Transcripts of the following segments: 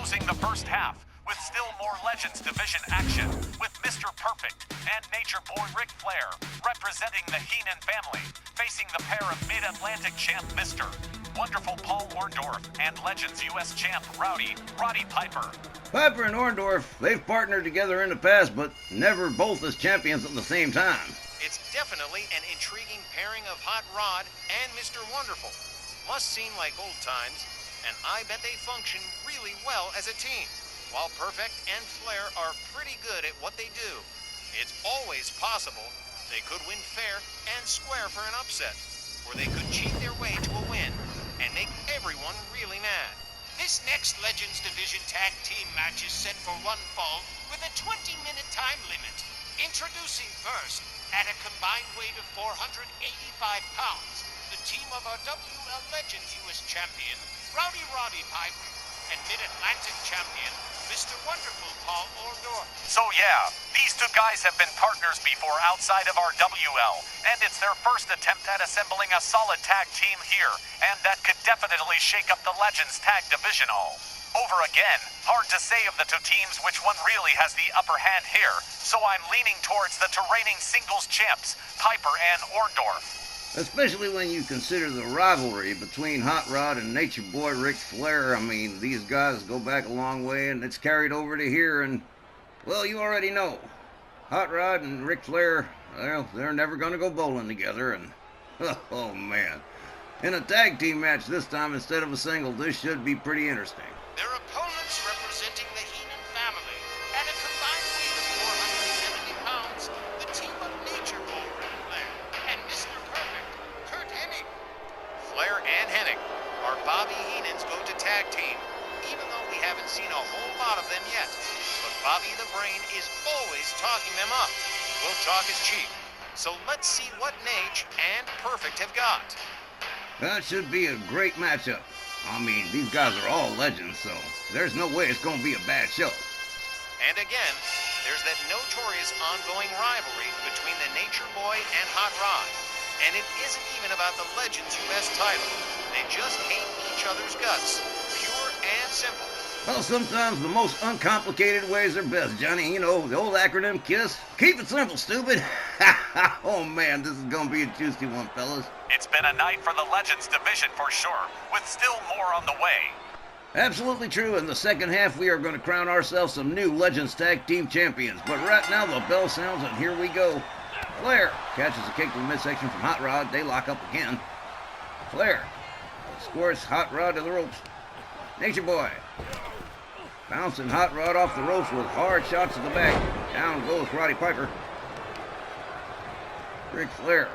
closing the first half with still more Legends Division action with Mr. Perfect and Nature Boy Ric Flair representing the Heenan family, facing the pair of Mid-Atlantic champ Mr. Wonderful Paul Orndorff and Legends US champ Roddy Piper. Piper and Orndorff, they've partnered together in the past, but never both as champions at the same time. It's definitely an intriguing pairing of Hot Rod and Mr. Wonderful. Must seem like old times, and I bet they function really well as a team. While Perfect and Flair are pretty good at what they do, it's always possible they could win fair and square for an upset, or they could cheat their way to a win and make everyone really mad. This next Legends Division Tag Team match is set for one fall with a 20-minute time limit. Introducing first, at a combined weight of 485 pounds, the team of our WL Legends US Champion, Roddy Piper, and Mid-Atlantic Champion, Mr. Wonderful Paul Orndorff. So yeah, these two guys have been partners before outside of our WL, and it's their first attempt at assembling a solid tag team here, and that could definitely shake up the Legends Tag Division all over again. Hard to say of the two teams which one really has the upper hand here, so I'm leaning towards the two reigning singles champs, Piper and Orndorff. Especially when you consider the rivalry between Hot Rod and Nature Boy Ric Flair. I mean, these guys go back a long way, and it's carried over to here, and, well, you already know. Hot Rod and Ric Flair, well, they're never going to go bowling together, and, oh, man. In a tag team match this time instead of a single, this should be pretty interesting. Their opponents representing the Heenan family, at a combined weight of 470 pounds, the team of Nature Boy Ric Flair and Mr. Perfect, Kurt Hennig. Flair and Hennig are Bobby Heenan's go-to tag team, even though we haven't seen a whole lot of them yet. But Bobby the Brain is always talking them up. Well, talk is cheap. So let's see what Nage and Perfect have got. That should be a great matchup. I mean, these guys are all legends, so there's no way it's going to be a bad show. And again, there's that notorious ongoing rivalry between the Nature Boy and Hot Rod. And it isn't even about the Legends US title. They just hate each other's guts. Pure and simple. Well, sometimes the most uncomplicated ways are best, Johnny. You know, the old acronym KISS. Keep it simple, stupid. Oh, man, this is going to be a juicy one, fellas. It's been a night for the Legends Division for sure, with still more on the way. Absolutely true. In the second half, we are going to crown ourselves some new Legends Tag Team Champions. But right now, the bell sounds, and here we go. Flair catches a kick to the midsection from Hot Rod. They lock up again. Flair escorts Hot Rod to the ropes. Nature Boy bouncing Hot Rod off the ropes with hard shots to the back. Down goes Roddy Piper. Ric Flair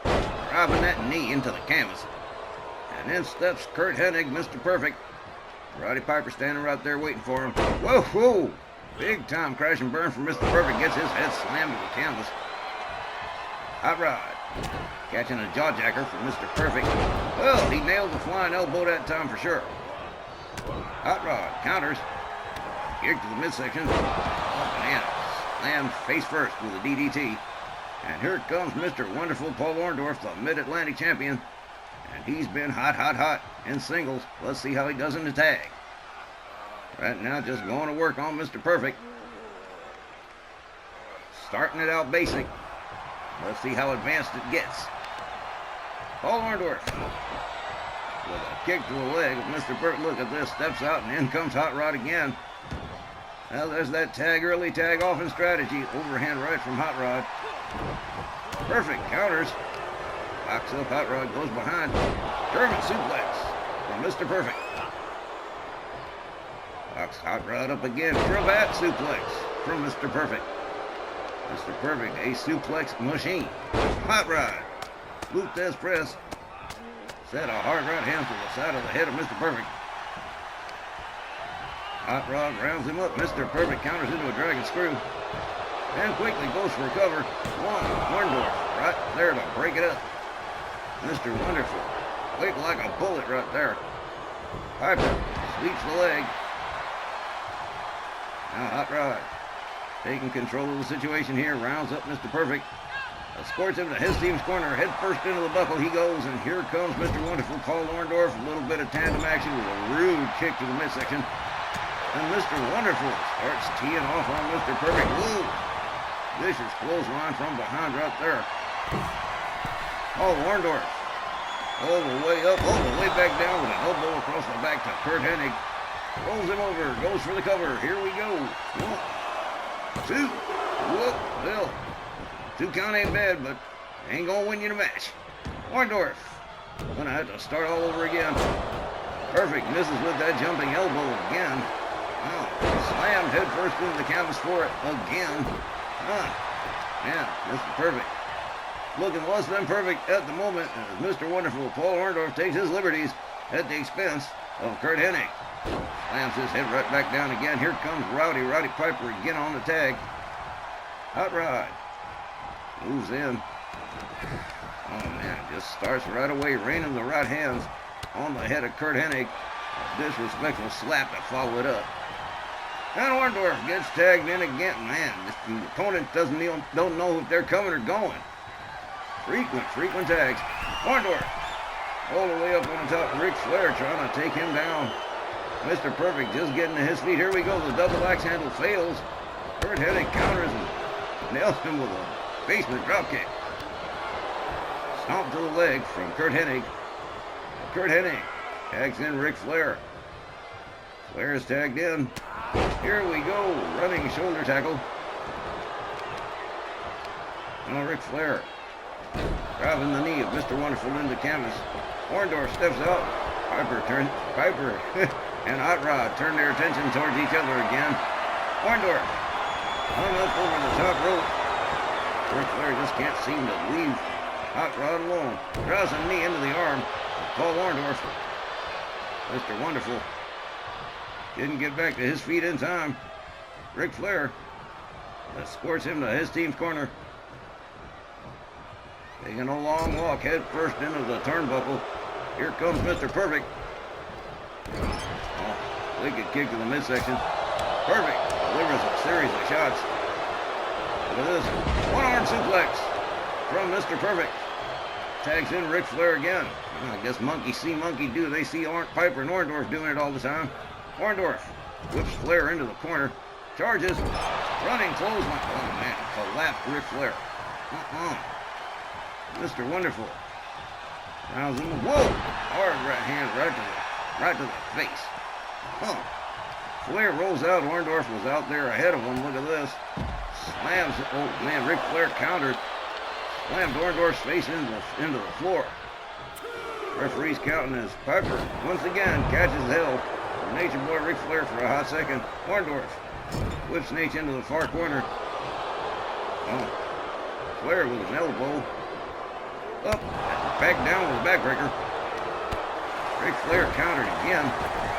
driving that knee into the canvas. And in steps Kurt Hennig, Mr. Perfect. Roddy Piper standing right there waiting for him. Whoa, whoa! Big time crash and burn from Mr. Perfect. Gets his head slammed to the canvas. Hot Rod catching a jawjacker from Mr. Perfect. Well, he nailed the flying elbow that time for sure. Hot Rod counters. Kick to the midsection. Oh, man. Slammed face first with a DDT. And here comes Mr. Wonderful Paul Orndorff, the Mid-Atlantic champion. And he's been hot in singles. Let's see how he does in the tag. Right now, just going to work on Mr. Perfect. Starting it out basic. Let's see how advanced it gets. Paul Orndorff with a kick to the leg of Mr. Perfect. Look at this. Steps out, and in comes Hot Rod again. Well, there's that tag early, tag often strategy. Overhand right from Hot Rod. Perfect counters. Locks up Hot Rod, goes behind. German suplex from Mr. Perfect. Locks Hot Rod up again. Cravat suplex from Mr. Perfect. Mr. Perfect, a suplex machine. Hot Rod. Lutez press. Set a hard right hand to the side of the head of Mr. Perfect. Hot Rod rounds him up. Mr. Perfect counters into a dragon screw. And quickly goes for a cover. Orndorff right there to break it up. Mr. Wonderful. Quick like a bullet right there. Piper sweeps the leg. Now Hot Rod taking control of the situation here. Rounds up Mr. Perfect. Escorts him to his team's corner. Head first into the buckle he goes. And here comes Mr. Wonderful Paul Orndorff. A little bit of tandem action with a rude kick to the midsection. And Mr. Wonderful starts teeing off on Mr. Perfect. Whoa! Vicious clothesline from behind right there. Oh, Orndorff. All the way up, all the way back down with an elbow across the back to Curt Hennig. Rolls him over, goes for the cover. Here we go. 1, 2. Whoop. Well, 2 count ain't bad, but ain't gonna win you the match. Orndorff. Gonna have to start all over again. Perfect misses with that jumping elbow again. Oh, slammed head first into the canvas for it again. Man, Mr. Perfect looking less than perfect at the moment as Mr. Wonderful Paul Orndorff takes his liberties at the expense of Curt Hennig. Slams his head right back down again. Here comes Roddy Piper again on the tag. Hot Rod moves in. Oh man, just starts right away, raining the right hands on the head of Curt Hennig. A disrespectful slap to follow it up. And Orndorff gets tagged in again. Man, the opponent don't know if they're coming or going. Frequent tags. Orndorff all the way up on the top. Ric Flair trying to take him down. Mr. Perfect just getting to his feet. Here we go. The double axe handle fails. Curt Hennig counters and nails him with a basement dropkick. Stomp to the leg from Curt Hennig. Curt Hennig tags in Ric Flair. Flair is tagged in. Here we go. Running shoulder tackle. Now Ric Flair driving the knee of Mr. Wonderful into canvas. Orndorff steps out. Piper and Hot Rod turn their attention towards each other again. Orndorff hung up over the top rope. Ric Flair just can't seem to leave Hot Rod alone. Draws a knee into the arm of Paul Orndorff. Mr. Wonderful didn't get back to his feet in time. Ric Flair escorts him to his team's corner. Taking a long walk head first into the turnbuckle. Here comes Mr. Perfect. Oh, wicked kick to the midsection. Perfect delivers a series of shots. Look at this. One-arm suplex from Mr. Perfect. Tags in Ric Flair again. I guess monkey see, monkey do. They see Piper and Orndorff doing it all the time. Orndorff whips Flair into the corner. Charges. Running clothesline. Oh, man. Collapsed Ric Flair. Mr. Wonderful. Rounds him. Whoa! Hard right hand right to the face. Flair rolls out. Orndorff was out there ahead of him. Look at this. Slams. Oh, man. Ric Flair countered. Slammed Orndorff's face into the floor. Referee's counting as Piper once again catches hell from Nature Boy Ric Flair for a hot second. Orndorff whips Nate into the far corner. Flair with an elbow. Up, back down with a backbreaker. Ric Flair countered again.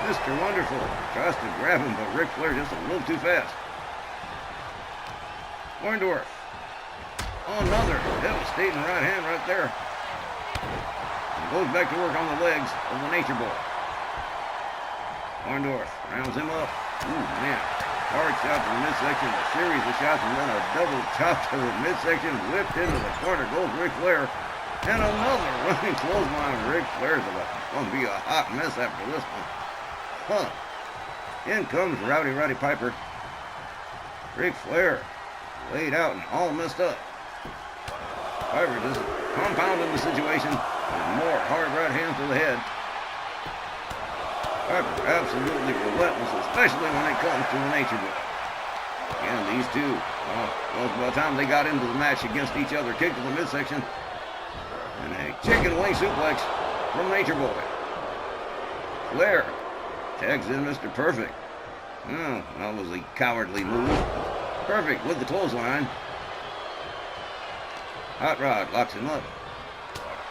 Mr. Wonderful tries to grab him, but Ric Flair just a little too fast. Orndorff. Another devastating right hand right there. And goes back to work on the legs of the Nature Boy. Orndorff rounds him up. Ooh, man. Hard shot to the midsection, a series of shots, and then a double chop to the midsection. Whipped into the corner goes Ric Flair. And another running clothesline. Ric Flair's going to be a hot mess after this one. In comes Roddy Piper. Ric Flair laid out and all messed up. Piper just compounding the situation with more hard right hands to the head. Piper absolutely relentless, especially when it comes to the Nature Boy. Again, these two, by the time they got into the match against each other, kick to the midsection, and a chicken wing suplex from Nature Boy. Flair tags in Mr. Perfect. Oh, that was a cowardly move. Perfect with the clothesline. Hot Rod locks him up.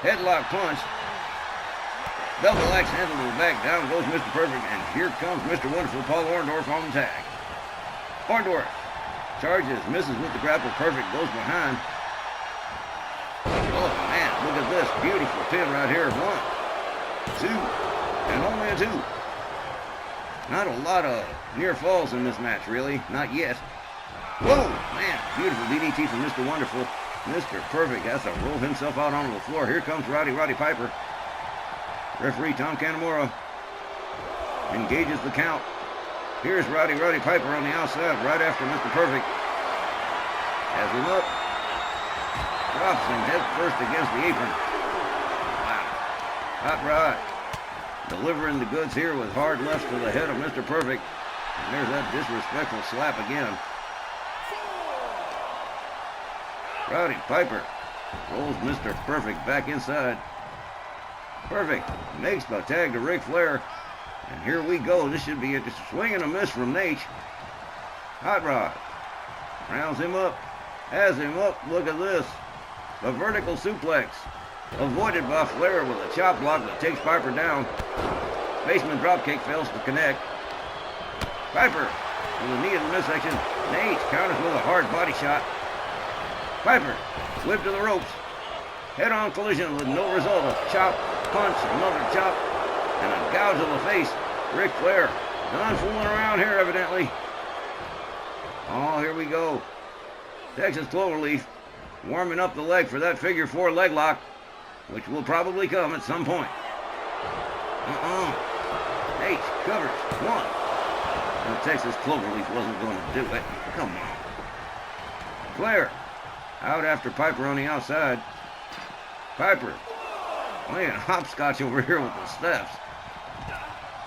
Headlock punch. Double axe handle to the back. Down goes Mr. Perfect. And here comes Mr. Wonderful Paul Orndorff on the tag. Orndorff charges, misses with the grapple. Perfect goes behind. Oh, man, look at this. Beautiful pin right here. 1, 2, and only a 2. Not a lot of near falls in this match, really. Not yet. Whoa, man. Beautiful DDT from Mr. Wonderful. Mr. Perfect has to roll himself out onto the floor. Here comes Roddy Piper. Referee Tom Canamora engages the count. Here's Roddy Piper on the outside, right after Mr. Perfect. Has him up. Drops him head first against the apron. Wow. Hot Rod delivering the goods here with hard lefts to the head of Mr. Perfect. And there's that disrespectful slap again. Roddy Piper rolls Mr. Perfect back inside. Perfect makes the tag to Ric Flair. And here we go. This should be a swing and a miss from Nate. Hot Rod rounds him up. Has him up. Look at this. The vertical suplex. Avoided by Flair with a chop block that takes Piper down. Basement dropkick fails to connect. Piper with a knee in the midsection. Nate counters with a hard body shot. Piper whipped to the ropes. Head-on collision with no result. A chop, punch, another chop, and a gouge of the face. Ric Flair done fooling around here, evidently. Oh, here we go. Texas Cloverleaf warming up the leg for that figure 4 leg lock, which will probably come at some point. H covers 1. Well, Texas Cloverleaf wasn't going to do it. Come on. Flair out after Piper on the outside. Piper playing hopscotch over here with the steps.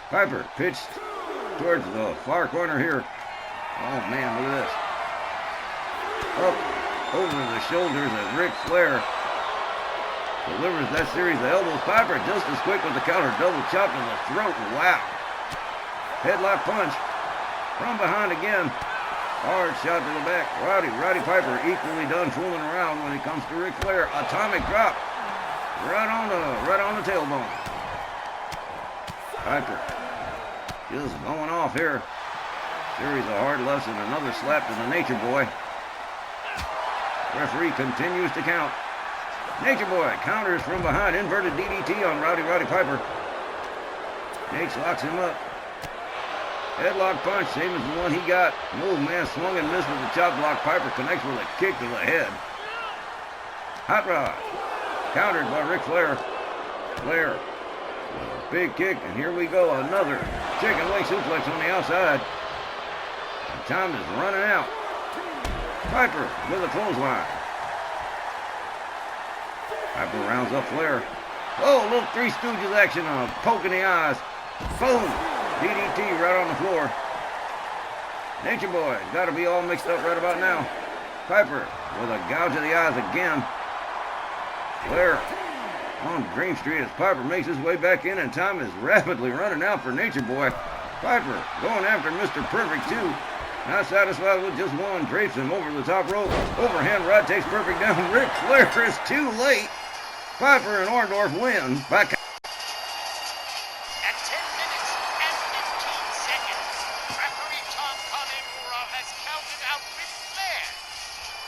Piper pitched towards the far corner here. Oh man, look at this. Up over the shoulders of Ric Flair. Delivers that series of elbows. Piper just as quick with the counter. Double chop to the throat. Wow. Headlock punch. From behind again. Hard shot to the back. Roddy Piper equally done fooling around when it comes to Ric Flair. Atomic drop. Right on the tailbone. Piper just going off here. Series of hard lefts and another slap to the Nature Boy. Referee continues to count. Nature Boy counters from behind. Inverted DDT on Roddy Piper. Nate locks him up. Headlock punch, same as the one he got. Oh man, swung and missed with the chop block. Piper connects with a kick to the head. Hot Rod countered by Ric Flair. Flair with a big kick, and here we go. Another chicken wing suplex on the outside. And time is running out. Piper with a clothesline. Piper rounds up Flair. Oh, a little Three Stooges action on a poke in the eyes. Boom! DDT right on the floor. Nature Boy got to be all mixed up right about now. Piper with a gouge of the eyes again. Flair on Dream Street as Piper makes his way back in, and time is rapidly running out for Nature Boy. Piper going after Mr. Perfect too. Not satisfied with just one, drapes him over the top rope. Overhand right takes Perfect down. Ric Flair is too late. Piper and Orndorff win by At 10 minutes and 15 seconds, referee Tom Connemura has counted out Ric Flair.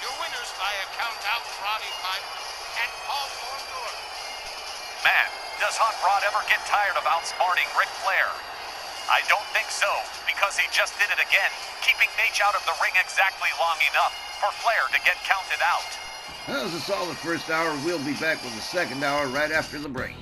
Your winners by a count out, Roddy Piper and Paul Orndorff. Man, does Hot Rod ever get tired of outsmarting Ric Flair? I don't think so, because he just did it again, keeping Nate out of the ring exactly long enough for Flair to get counted out. That was a solid first hour. We'll be back with the second hour right after the break.